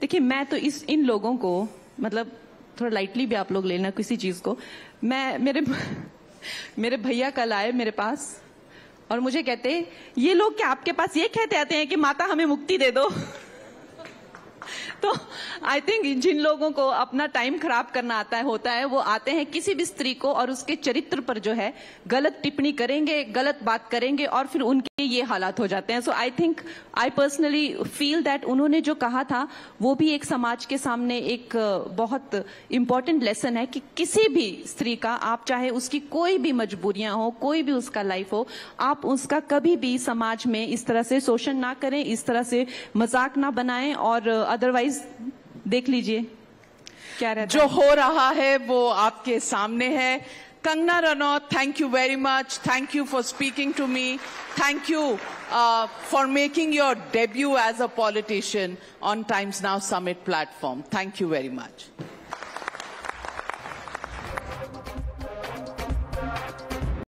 Speaker 2: देखिए, मैं तो इन लोगों को, मतलब थोड़ा लाइटली भी आप लोग लेना किसी चीज को। मेरे भैया कल आए मेरे पास और मुझे कहते, ये लोग क्या आपके पास ये कहते आते हैं कि माता हमें मुक्ति दे दो? तो आई थिंक जिन लोगों को अपना टाइम खराब करना होता है, वो आते हैं किसी भी स्त्री को और उसके चरित्र पर जो है गलत टिप्पणी करेंगे, गलत बात करेंगे, और फिर उनके ये हालात हो जाते हैं। सो आई पर्सनली फील दैट उन्होंने जो कहा था वो भी एक समाज के सामने एक बहुत इंपॉर्टेंट लेसन है कि किसी भी स्त्री का, आप चाहे उसकी कोई भी मजबूरियां हो, कोई भी उसका लाइफ हो, आप उसका कभी भी समाज में इस तरह से शोषण ना करें, इस तरह से मजाक ना बनाएं, और अदरवाइज देख लीजिए क्या रहता
Speaker 1: जो हो रहा है वो आपके सामने है। Kangana Ranaut, thank you very much, thank you for speaking to me, thank you for making your debut as a politician on Times Now summit platform. Thank you very much.